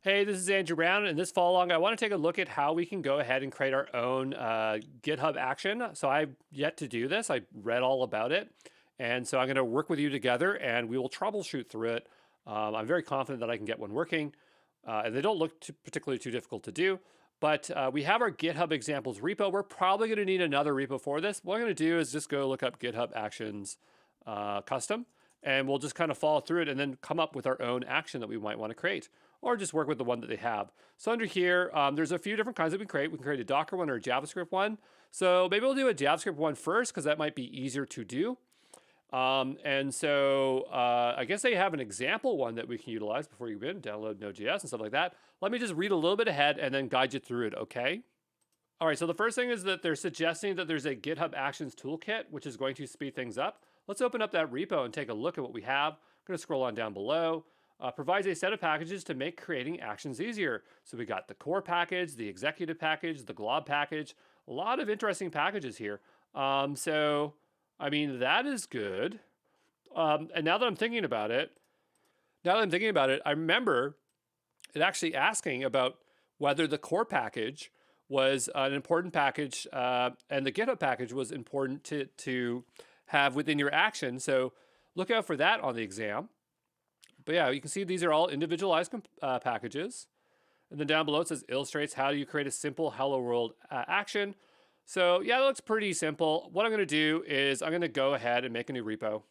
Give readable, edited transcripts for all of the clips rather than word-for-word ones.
Hey, this is Andrew Brown. In this follow along, I want to take a look at how we can go ahead and create our own GitHub action. So I've yet to do this. I read all about it. And so I'm going to work with you together and we will troubleshoot through it. I'm very confident that I can get one working. And they don't look particularly too difficult to do. But we have our GitHub examples repo. We're probably going to need another repo for this. What I'm going to do is just go look up GitHub Actions custom. And we'll just kind of follow through it and then come up with our own action that we might want to create, or just work with the one that they have. So under here, there's a few different kinds that we can create. We can create a Docker one or a JavaScript one. So maybe we'll do a JavaScript one first because that might be easier to do. And so I guess they have an example one that we can utilize before you begin, download Node.js and stuff like that. Let me just read a little bit ahead and then guide you through it, okay? All right, so the first thing is that they're suggesting that there's a GitHub Actions toolkit, which is going to speed things up. Let's open up that repo and take a look at what we have. I'm going to scroll on down below. Provides a set of packages to make creating actions easier. So we got the core package, the executive package, the glob package, a lot of interesting packages here. So, I mean, that is good. And now that I'm thinking about it, I remember it actually asking about whether the core package was an important package and the GitHub package was important to have within your action. So look out for that on the exam. But yeah, you can see these are all individualized packages. And then down below it says illustrates how do you create a simple hello world action. So yeah, that looks pretty simple. What I'm going to do is I'm going to go ahead and make a new repo.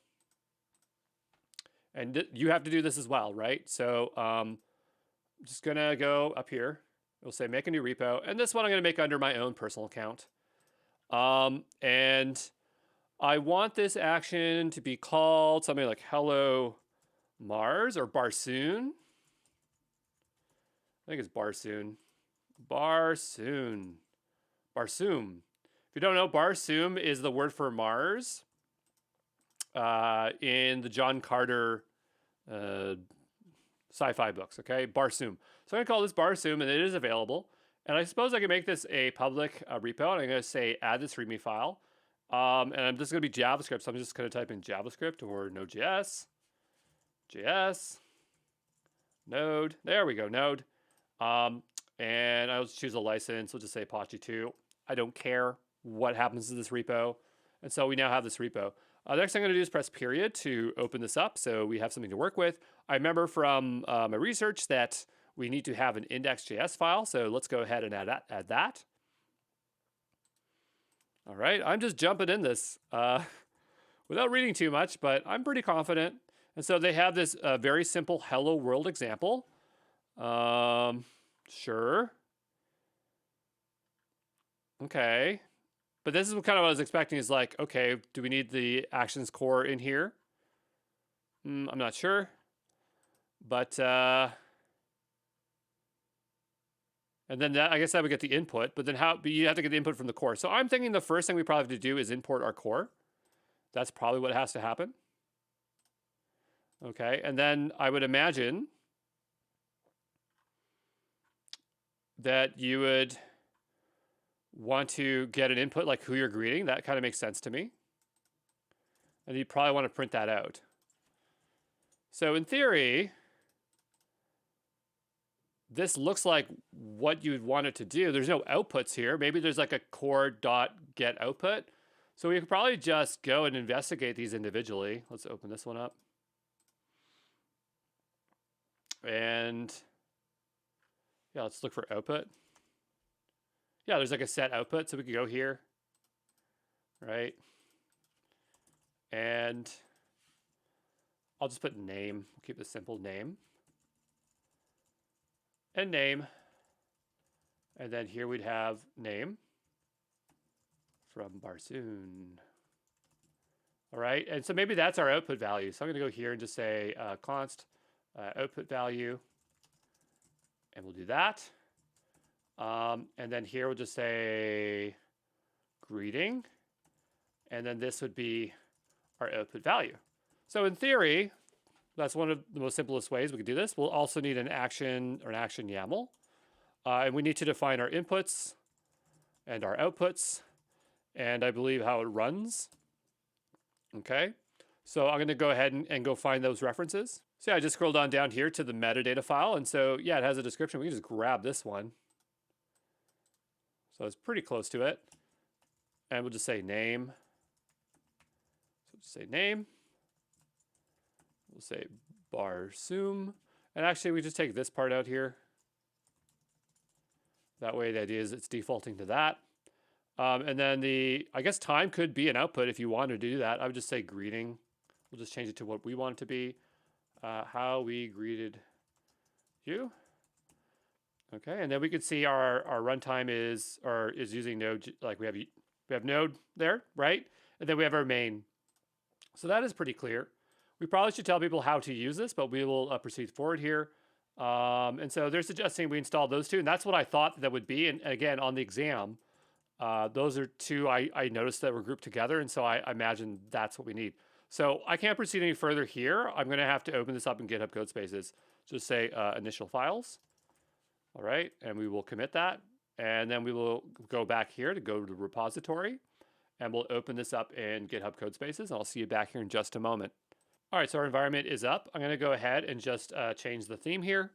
And you have to do this as well, right? So I'm just going to go up here. It'll say make a new repo. And this one I'm going to make under my own personal account. And I want this action to be called something like hello Mars or Barsoon. I think it's Barsoon. Barsoom. If you don't know, Barsoom is the word for Mars in the John Carter sci-fi books, okay? Barsoom. So I'm going to call this Barsoom, and it is available. And I suppose I can make this a public repo, and I'm going to say add this README file. And this is going to be JavaScript, so I'm just going to type in JavaScript or Node.js. Node. There we go, Node. And I'll just choose a license. We'll just say Apache 2. I don't care what happens to this repo. And so we now have this repo. The next thing I'm going to do is press period to open this up so we have something to work with. I remember from my research that we need to have an index.js file. So let's go ahead and add that. All right, I'm just jumping in this without reading too much, but I'm pretty confident. And so they have this very simple hello world example. Sure. Okay. But this is kind of what I was expecting is like, okay, do we need the actions core in here? I'm not sure. But, and then that, I guess that would get the input, but then but you have to get the input from the core. So I'm thinking the first thing we probably have to do is import our core. That's probably what has to happen. Okay, and then I would imagine that you would want to get an input like who you're greeting. That kind of makes sense to me. And you probably want to print that out. So in theory, this looks like what you'd want it to do. There's no outputs here. Maybe there's like a core.get output. So we could probably just go and investigate these individually. Let's open this one up. And yeah, let's look for output. Yeah, there's like a set output, so we could go here, right? And I'll just put name. We'll keep this simple, name. And name. And then here we'd have name from Barsoon. All right, and so maybe that's our output value. So I'm gonna go here and just say const output value, and we'll do that. And then here we'll just say greeting, and then this would be our output value. So in theory, that's one of the most simplest ways we could do this. We'll also need an action or an action YAML, and we need to define our inputs and our outputs, and I believe how it runs. Okay, so I'm going to go ahead and go find those references. So yeah, I just scrolled on down here to the metadata file. And so yeah, it has a description. We can just grab this one. So it's pretty close to it. And we'll just say name. So just say name. We'll say Barsoom. And actually, we just take this part out here. That way, the idea is it's defaulting to that. And then I guess time could be an output if you wanted to do that. I would just say greeting. We'll just change it to what we want it to be. How we greeted you. Okay, and then we could see our runtime is using Node. Like we have Node there, right? And then we have our main. So that is pretty clear. We probably should tell people how to use this, but we will proceed forward here. And so they're suggesting we install those two, and that's what I thought that would be. And again, on the exam, those are two I noticed that were grouped together, and so I imagine that's what we need. So I can't proceed any further here. I'm going to have to open this up in GitHub Codespaces. Just say initial files. All right, and we will commit that. And then we will go back here to go to the repository, and we'll open this up in GitHub Codespaces, and I'll see you back here in just a moment. All right, so our environment is up. I'm going to go ahead and just change the theme here.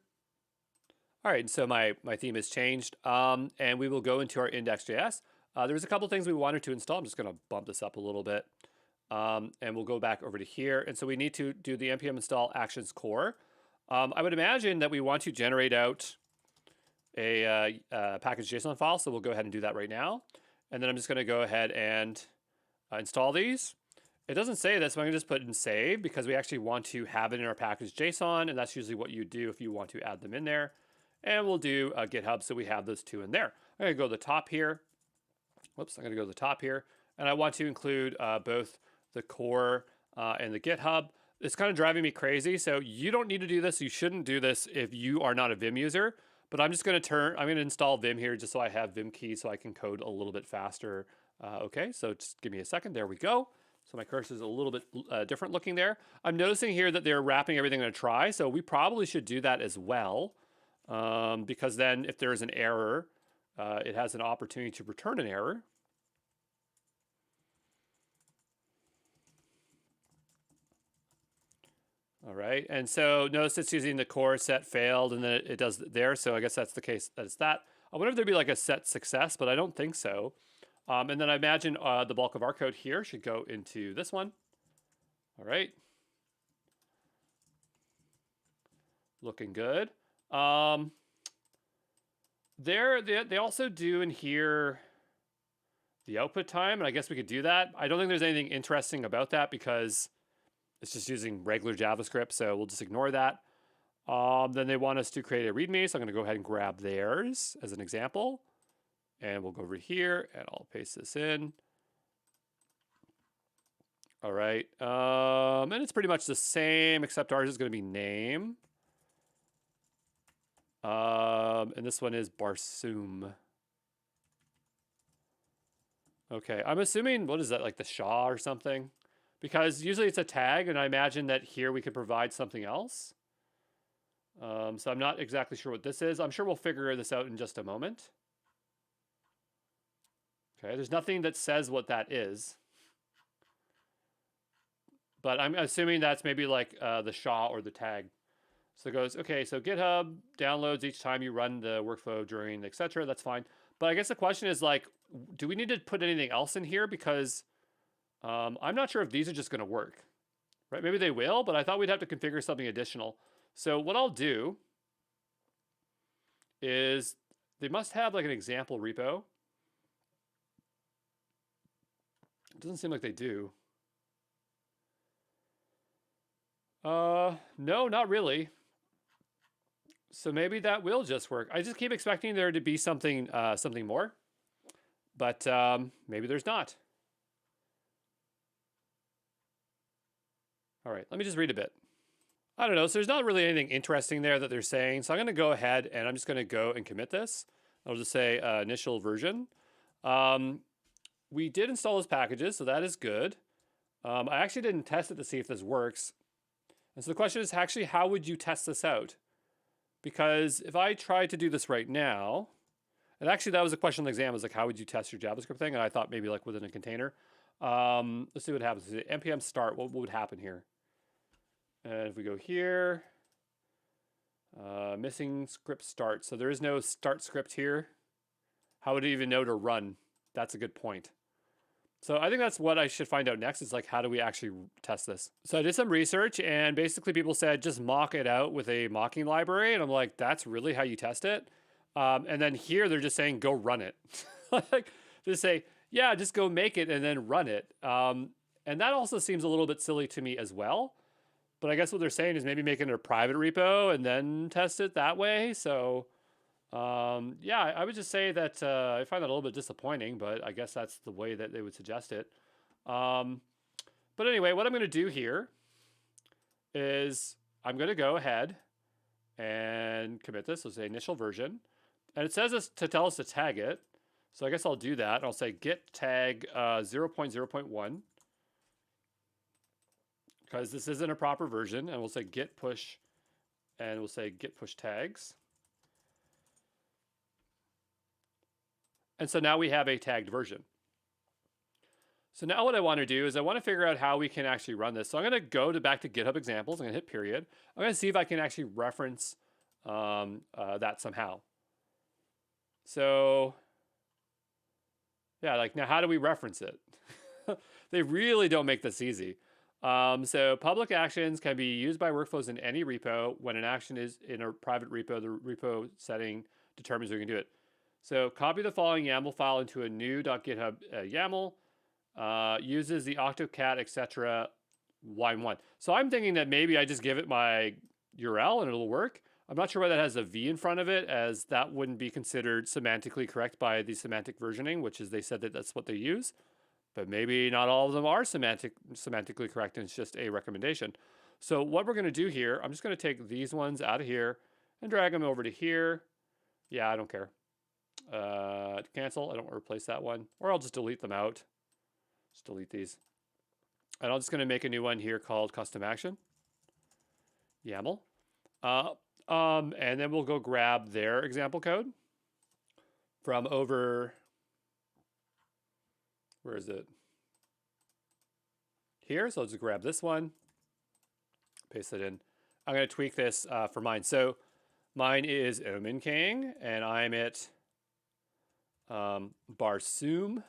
All right, so my theme is changed, and we will go into our index.js. There's a couple things we wanted to install. I'm just going to bump this up a little bit, and we'll go back over to here. And so we need to do the npm install actions core. I would imagine that we want to generate out a package JSON file, so we'll go ahead and do that right now. And then I'm just going to go ahead and install these. It doesn't say this, but I'm going to just put in save because we actually want to have it in our package JSON, and that's usually what you do if you want to add them in there. And we'll do GitHub, so we have those two in there. I'm going to go to the top here. Whoops, I'm going to go to the top here. And I want to include both the core and the GitHub. It's kind of driving me crazy, so you don't need to do this. You shouldn't do this if you are not a Vim user. But I'm just going to I'm going to install Vim here just so I have Vim keys so I can code a little bit faster. Okay, so just give me a second. There we go. So my cursor is a little bit different looking there. I'm noticing here that they're wrapping everything in a try, so we probably should do that as well, because then if there is an error, it has an opportunity to return an error. All right, and so notice it's using the core set failed, and then it does there, so I guess that's the case, that's that. I wonder if there'd be like a set success, but I don't think so. And then I imagine the bulk of our code here should go into this one. All right. Looking good. They also do in here the output time, and I guess we could do that. I don't think there's anything interesting about that because it's just using regular JavaScript, so we'll just ignore that. Then they want us to create a README, so I'm going to go ahead and grab theirs as an example. And we'll go over here, and I'll paste this in. All right, and it's pretty much the same, except ours is going to be name. And this one is Barsoom. Okay, I'm assuming, what is that, like the Shah or something? Because usually it's a tag, and I imagine that here we could provide something else. So I'm not exactly sure what this is. I'm sure we'll figure this out in just a moment. Okay, there's nothing that says what that is. But I'm assuming that's maybe like the SHA or the tag. So it goes, okay, so GitHub downloads each time you run the workflow during, etc. That's fine. But I guess the question is like, do we need to put anything else in here? Because I'm not sure if these are just going to work. Right? Maybe they will, but I thought we'd have to configure something additional. So what I'll do is they must have like an example repo. It doesn't seem like they do. No, not really. So maybe that will just work. I just keep expecting there to be something something more, but maybe there's not. All right, let me just read a bit. I don't know, so there's not really anything interesting there that they're saying. So I'm going to go ahead and I'm just going to go and commit this. I'll just say initial version. We did install those packages, so that is good. I actually didn't test it to see if this works. And so the question is actually, how would you test this out? Because if I try to do this right now, and actually that was a question on the exam, was like, how would you test your JavaScript thing? And I thought maybe like within a container. Let's see what happens. npm start, what would happen here? And if we go here, missing script start. So there is no start script here. How would it even know to run? That's a good point. So I think that's what I should find out next is like, how do we actually test this? So I did some research and basically people said, just mock it out with a mocking library. And I'm like, that's really how you test it. And then here they're just saying, go run it. Like just say, yeah, just go make it and then run it. And that also seems a little bit silly to me as well. But I guess what they're saying is maybe make it a private repo and then test it that way. So yeah, I would just say that I find that a little bit disappointing, but I guess that's the way that they would suggest it. But anyway, what I'm going to do here is I'm going to go ahead and commit this. So say initial version. And it says this to tell us to tag it. So I guess I'll do that. I'll say git tag 0.0.1 because this isn't a proper version. And we'll say git push and we'll say git push tags. And so now we have a tagged version. So now what I want to do is I want to figure out how we can actually run this. So I'm going to go back to GitHub examples. I'm going to hit period. I'm going to see if I can actually reference that somehow. So yeah, like now how do we reference it? They really don't make this easy. So public actions can be used by workflows in any repo. When an action is in a private repo, the repo setting determines who can do it. So copy the following YAML file into a new .github YAML, uses the octocat, etc. line 1. So I'm thinking that maybe I just give it my URL and it'll work. I'm not sure why that has a V in front of it, as that wouldn't be considered semantically correct by the semantic versioning, which is they said that that's what they use. But maybe not all of them are semantically correct, and it's just a recommendation. So what we're going to do here, I'm just going to take these ones out of here and drag them over to here. Yeah, I don't care. Cancel. I don't want to replace that one. Or I'll just delete them out. Just delete these. And I'm just going to make a new one here called custom action. YAML. And then we'll go grab their example code from over, where is it? Here. So I'll just grab this one, paste it in. I'm going to tweak this for mine. So mine is Omin King, and I'm at Barsoom,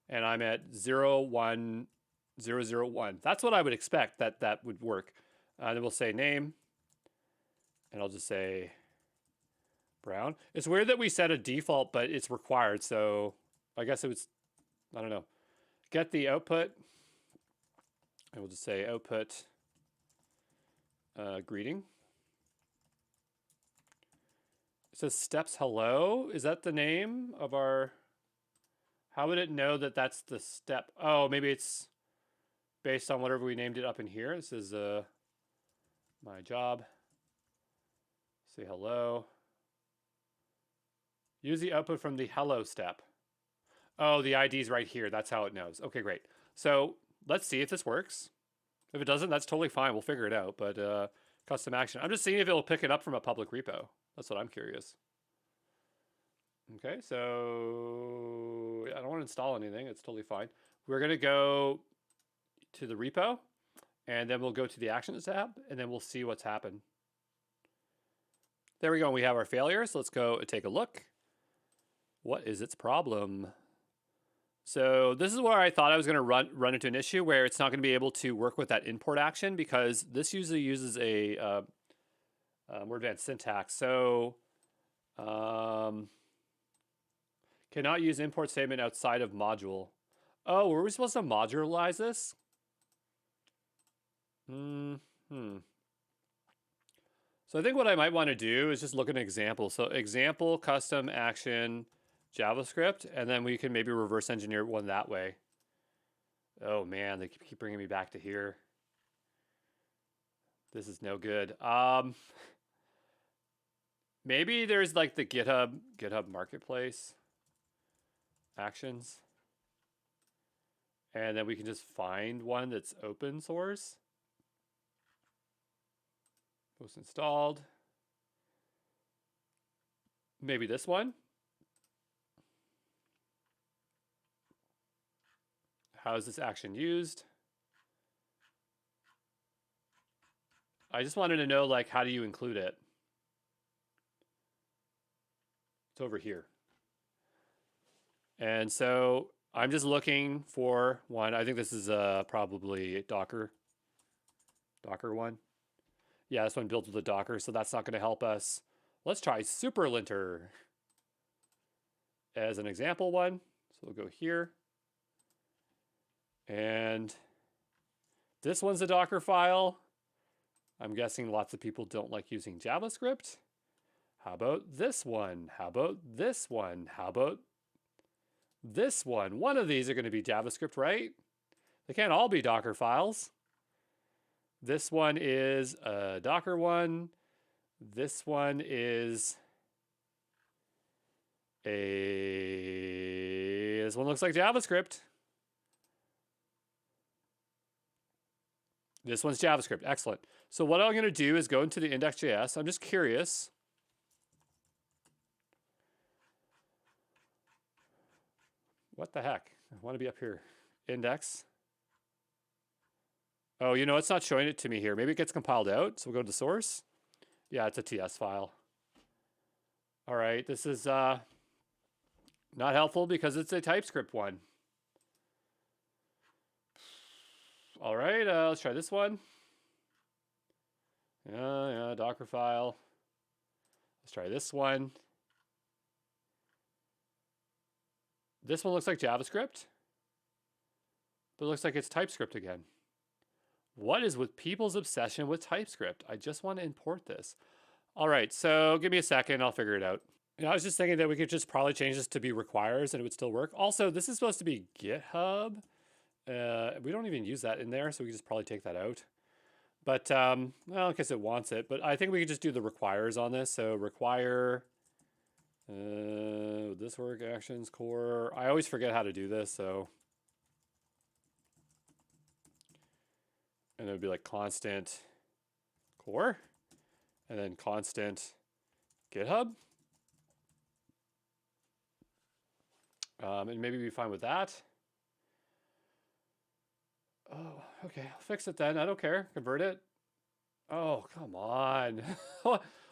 and I'm at 01001. That's what I would expect that would work. Then we'll say name, and I'll just say Brown. It's weird that we set a default, but it's required. So I guess it was, I don't know. Get the output, and we'll just say output greeting. It says steps hello. Is that the name of our... How would it know that that's the step? Oh, maybe it's based on whatever we named it up in here. This is my job. Say hello. Use the output from the hello step. Oh, the ID is right here. That's how it knows. Okay, great. So let's see if this works. If it doesn't, that's totally fine. We'll figure it out. But custom action. I'm just seeing if it'll pick it up from a public repo. That's what I'm curious. Okay, so I don't want to install anything. It's totally fine. We're going to go to the repo, and then we'll go to the Actions tab, and then we'll see what's happened. There we go. We have our failure. So let's go take a look. What is its problem? So this is where I thought I was going to run into an issue where it's not going to be able to work with that import action, because this usually uses a more advanced syntax. So cannot use import statement outside of module. Oh, were we supposed to modularize this? So I think what I might want to do is just look at an example. So example, custom action, JavaScript, and then we can maybe reverse engineer one that way. Oh man, they keep bringing me back to here. This is no good. Maybe there's like the GitHub Marketplace actions, and then we can just find one that's open source. Post installed. Maybe this one. How is this action used? I just wanted to know, like, how do you include it? It's over here. And so I'm just looking for one. I think this is probably Docker one. Yeah, this one builds with a Docker, so that's not going to help us. Let's try superlinter as an example one. So we'll go here. And this one's a Docker file. I'm guessing lots of people don't like using JavaScript. How about this one? How about this one? How about this one? One of these are going to be JavaScript, right? They can't all be Docker files. This one is a Docker one. This one is this one looks like JavaScript. This one's JavaScript. Excellent. So what I'm going to do is go into the index.js. I'm just curious. What the heck? I want to be up here. Index. Oh, you know, it's not showing it to me here. Maybe it gets compiled out. So we'll go to source. Yeah, it's a TS file. All right, this is not helpful because it's a TypeScript one. All right, let's try this one. Yeah, Docker file. Let's try this one. This one looks like JavaScript, but it looks like it's TypeScript again. What is with people's obsession with TypeScript? I just want to import this. All right, so give me a second. I'll figure it out. I was just thinking that we could just probably change this to be requires and it would still work. Also, this is supposed to be GitHub. We don't even use that in there, so we could just probably take that out. But, well, in case it wants it. But I think we could just do the requires on this. So require, this work, actions, core. I always forget how to do this, so. And it would be like constant core, and then constant GitHub. And maybe be fine with that. Oh, okay, I'll fix it then. I don't care. Convert it. Oh, come on.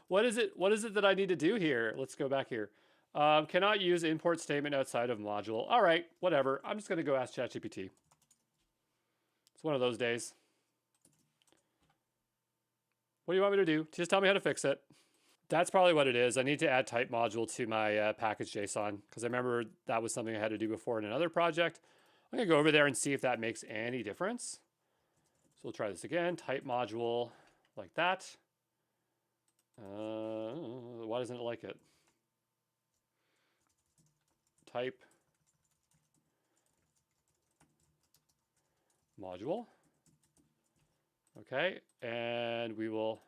What is it? What is it that I need to do here? Let's go back here. Cannot use import statement outside of module. All right, whatever. I'm just going to go ask ChatGPT. It's one of those days. What do you want me to do? Just tell me how to fix it. That's probably what it is. I need to add type module to my package JSON because I remember that was something I had to do before in another project. I'm going to go over there and see if that makes any difference. So we'll try this again. Type module like that. Why doesn't it like it? Type module. Okay, and we will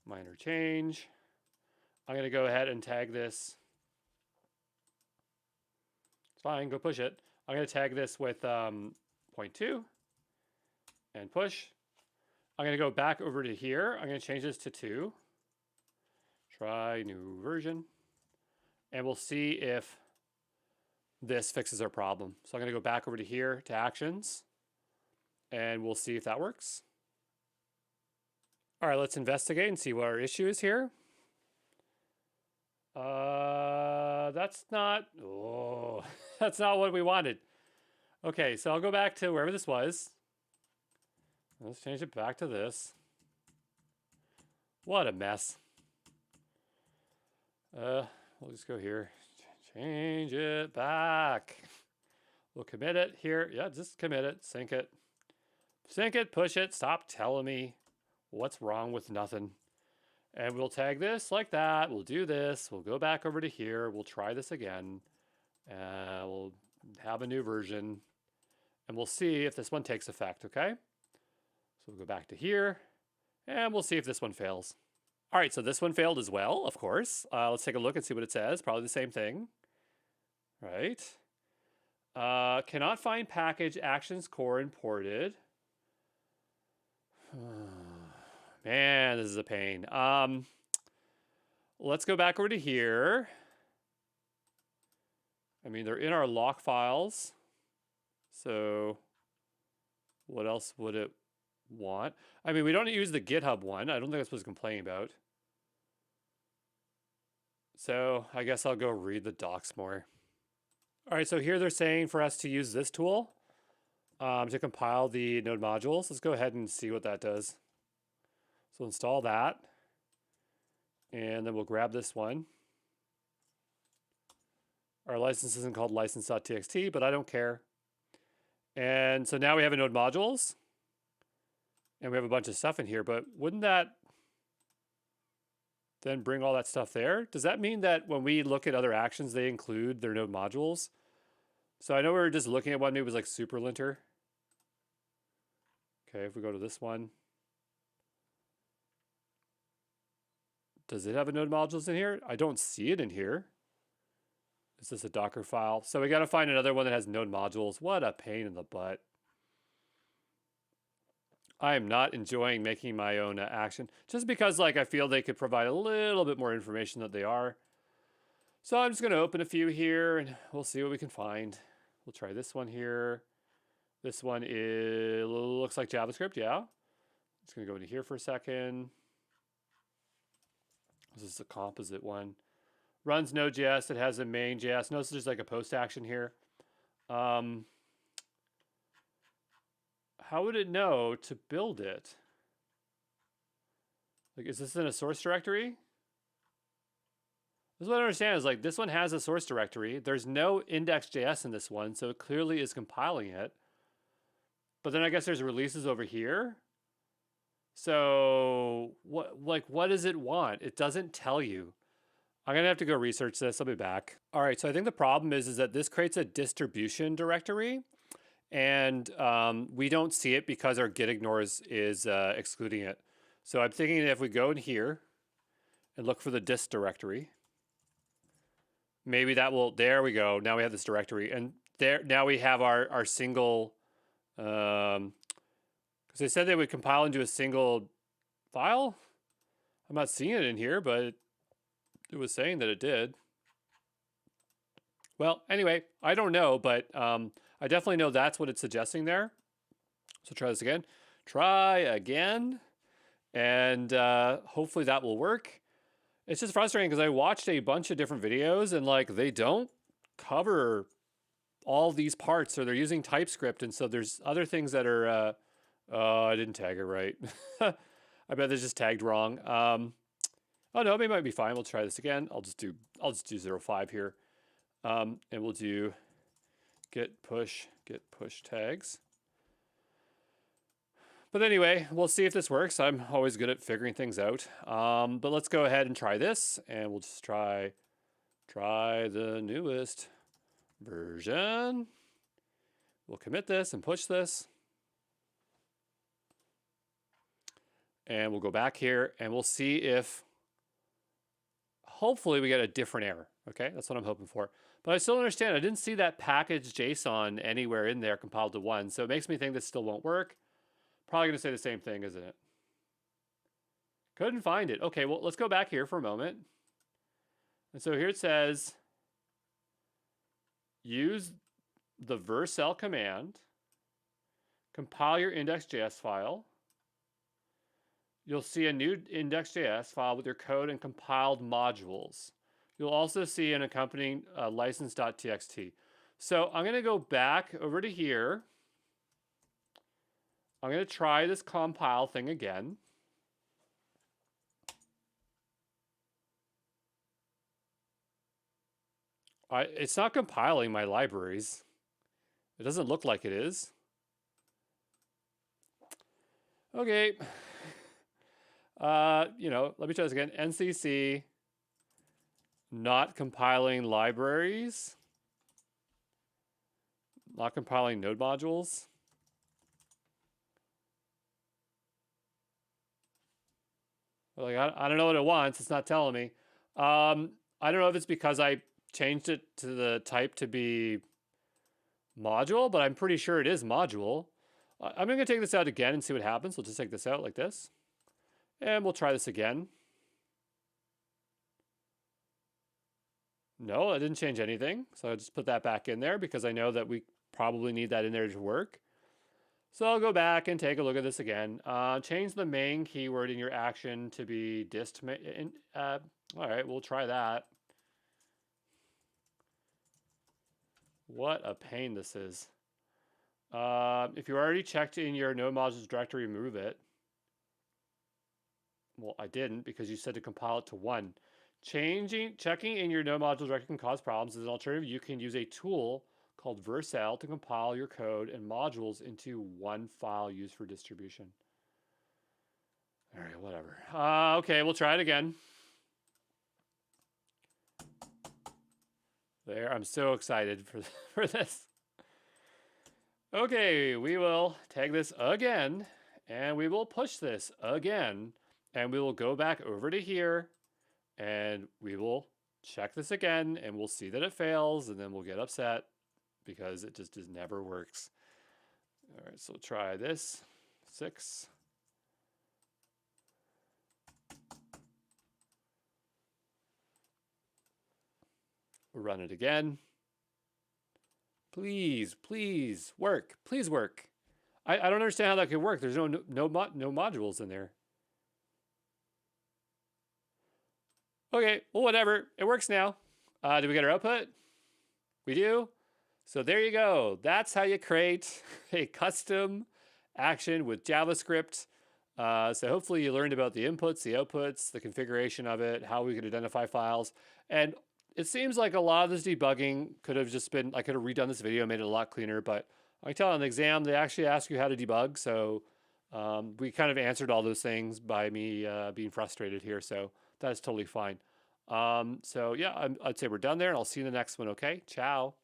minor change. I'm going to go ahead and tag this. It's fine, go push it. I'm going to tag this with 0.2 and push. I'm going to go back over to here. I'm going to change this to 2. Try new version. And we'll see if this fixes our problem. So I'm going to go back over to here to actions. And we'll see if that works. All right, let's investigate and see what our issue is here. That's not, that's not what we wanted. Okay, so I'll go back to wherever this was. Let's change it back to this. What a mess. We'll just go here. Change it back. We'll commit it here. Yeah, just commit it, sync it. Sync it, push it, stop telling me what's wrong with nothing. And we'll tag this like that. We'll do this. We'll go back over to here. We'll try this again. We'll have a new version. And we'll see if this one takes effect, okay? So we'll go back to here. And we'll see if this one fails. All right, so this one failed as well, of course. Let's take a look and see what it says. Probably the same thing. Right. Cannot find package actions core imported. Man, this is a pain. Let's go back over to here. I mean, they're in our lock files. So what else would it want. I mean, we don't use the GitHub one. I don't think that's what it's complaining about. So I guess I'll go read the docs more. All right, so here they're saying for us to use this tool to compile the node modules. Let's go ahead and see what that does. So install that, and then we'll grab this one. Our license isn't called license.txt, but I don't care. And so now we have a node modules, and we have a bunch of stuff in here, but wouldn't that then bring all that stuff there? Does that mean that when we look at other actions, they include their node modules? So I know we were just looking at one, maybe it was like superlinter. Okay, if we go to this one, does it have a node modules in here? I don't see it in here. Is this a Docker file? So we got to find another one that has node modules. What a pain in the butt. I am not enjoying making my own action just because like I feel they could provide a little bit more information than they are. So I'm just going to open a few here and we'll see what we can find. We'll try this one here. This one looks like JavaScript, yeah. Just going to go into here for a second. This is the composite one. Runs Node.js. It has a main.js. Notice there's like a post action here. How would it know to build it? Like, is this in a source directory? This is what I understand is like this one has a source directory. There's no index.js in this one, so it clearly is compiling it. But then I guess there's releases over here. So what does it want? It doesn't tell you. I'm gonna have to go research this. I'll be back. All right, so I think the problem is that this creates a distribution directory, and we don't see it because our git ignores is excluding it. So I'm thinking that if we go in here and look for the dist directory, maybe that will, there we go. Now we have this directory, and there now we have our single, because they said they would compile into a single file. I'm not seeing it in here, but it was saying that it did. Well, anyway, I don't know, but I definitely know that's what it's suggesting there. So try this again. Try again. And hopefully that will work. It's just frustrating because I watched a bunch of different videos and like they don't cover all these parts, or they're using TypeScript. And so there's other things that are, I didn't tag it right. I bet they're just tagged wrong. Oh no, it might be fine. We'll try this again. I'll just do 0.5 here. And we'll do git push tags. But anyway, we'll see if this works. I'm always good at figuring things out. But let's go ahead and try this, and we'll just try the newest version. We'll commit this and push this. And we'll go back here and we'll see if hopefully we get a different error. Okay, that's what I'm hoping for. But I still don't understand. I didn't see that package JSON anywhere in there compiled to 1. So it makes me think this still won't work. Probably going to say the same thing, isn't it? Couldn't find it. Okay, well, let's go back here for a moment. And so here it says, use the vercel command, compile your index.js file. You'll see a new index.js file with your code and compiled modules. You'll also see an accompanying license.txt. So I'm going to go back over to here. I'm going to try this compile thing again. It's not compiling my libraries. It doesn't look like it is. Okay. Let me try this again. NCC, not compiling libraries, not compiling node modules. Like, I don't know what it wants. It's not telling me. I don't know if it's because I changed it to the type to be module, but I'm pretty sure it is module. I'm going to take this out again and see what happens. We'll just take this out like this. And we'll try this again. No, I didn't change anything. So I'll just put that back in there because I know that we probably need that in there to work. So I'll go back and take a look at this again. Change the main keyword in your action to be dist. All right, we'll try that. What a pain this is. If you already checked in your node modules directory, remove it. Well, I didn't because you said to compile it to 1. Checking in your node modules directory can cause problems. As an alternative, you can use a tool called Vercel to compile your code and modules into one file used for distribution. All right, whatever. Okay, we'll try it again. There, I'm so excited for this. Okay, we will tag this again, and we will push this again, and we will go back over to here, and we will check this again, and we'll see that it fails, and then we'll get upset because it just never works. All right, so try this. 6. We'll run it again. Please, please work. Please work. I don't understand how that could work. There's no modules in there. Okay, well, whatever. It works now. Did we get our output? We do. So there you go. That's how you create a custom action with JavaScript. So hopefully you learned about the inputs, the outputs, the configuration of it, how we could identify files. And it seems like a lot of this debugging could have just been, I could have redone this video, made it a lot cleaner, but I can tell on the exam, they actually ask you how to debug. So we kind of answered all those things by me being frustrated here. So that's totally fine. So yeah, I'd say we're done there, and I'll see you in the next one. Okay, ciao.